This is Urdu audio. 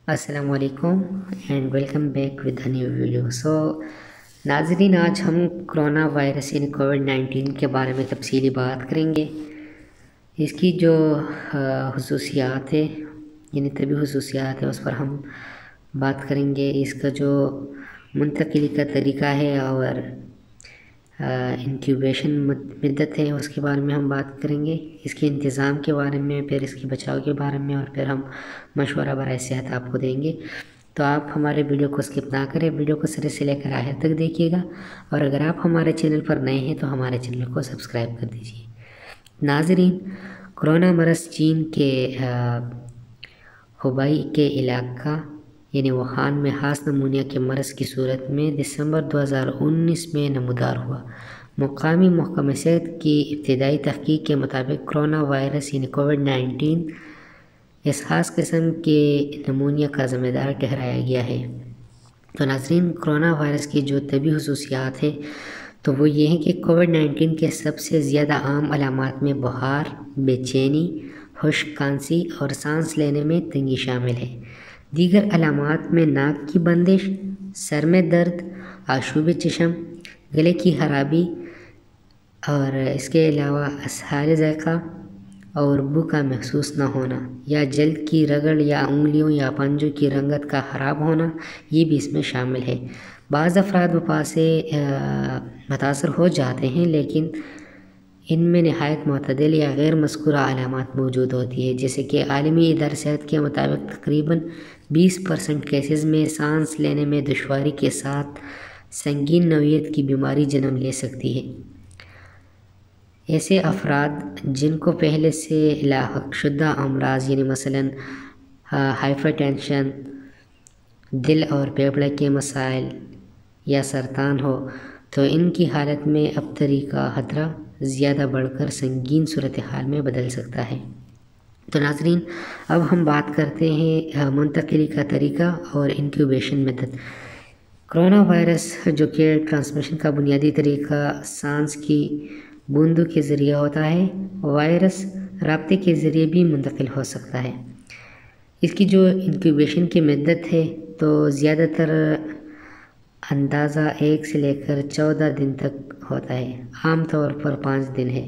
السلام علیکم and welcome back with a new video. ناظرین، آج ہم کرونا وائرس یعنی کووڈ-19 کے بارے میں تفصیلی بات کریں گے. اس کی جو خصوصیات ہے یعنی طبی خصوصیات ہے اس پر ہم بات کریں گے. اس کا جو منتقلی کا طریقہ ہے اور انکیوبیشن مدت ہے اس کے بارے میں ہم بات کریں گے. اس کے انتظام کے بارے میں، پھر اس کے بچاؤ کے بارے میں، اور پھر ہم مشورہ برائے صحت آپ کو دیں گے. تو آپ ہمارے ویڈیو کو سکپ نہ کریں، ویڈیو کو سرے سے لے کر آخر تک دیکھیے گا. اور اگر آپ ہمارے چینل پر نئے ہیں تو ہمارے چینل کو سبسکرائب کر دیجیے. ناظرین، کرونا مرض چین کے ہبئی کے علاقہ یعنی ووہان میں خاص نمونیا کے مرض کی صورت میں دسمبر 2019 میں نمودار ہوا. مقامی محکمہ صحت کی ابتدائی تحقیق کے مطابق کرونا وائرس یعنی کووڈ-19 اس خاص قسم کے نمونیا کا ذمہ دار ٹھہرایا گیا ہے. تو ناظرین، کرونا وائرس کی جو طبی خصوصیات ہے تو وہ یہ ہیں کہ کووڈ-19 کے سب سے زیادہ عام علامات میں بخار، بے چینی، خشک کھانسی اور سانس لینے میں تنگی شامل ہے. دیگر علامات میں ناک کی بندش، سر میں درد، آشوب چشم، گلے کی خرابی اور اس کے علاوہ اسہال ذائقہ اور بو کا محسوس نہ ہونا، یا جلد کی رگڑ یا انگلیوں یا پنجوں کی رنگت کا خراب ہونا، یہ بھی اس میں شامل ہے. بعض افراد وبا سے متاثر ہو جاتے ہیں لیکن ان میں نہایت معتدل یا غیر مذکورہ علامات موجود ہوتی ہے، جیسے کہ عالمی ادارہ صحت کے مطابق تقریباً 20% کیسز میں سانس لینے میں دشواری کے ساتھ سنگین نوعیت کی بیماری جنم لے سکتی ہے. ایسے افراد جن کو پہلے سے لاحق شدہ امراض یعنی مثلاً ہائپر ٹینشن، دل اور پھیپھڑے کے مسائل یا سرطان ہو تو ان کی حالت میں ابتری کا خطرہ زیادہ بڑھ کر سنگین صورتحال میں بدل سکتا ہے. تو ناظرین، اب ہم بات کرتے ہیں منتقلی کا طریقہ اور انکیوبیشن میتھڈ. کرونا وائرس جو کہ ٹرانسمیشن کا بنیادی طریقہ سانس کی بوندوں کے ذریعے ہوتا ہے، وائرس رابطے کے ذریعے بھی منتقل ہو سکتا ہے. اس کی جو انکیوبیشن کی مدت ہے تو زیادہ تر اندازہ 1 سے لے کر 14 دن تک ہوتا ہے، عام طور پر 5 دن ہے.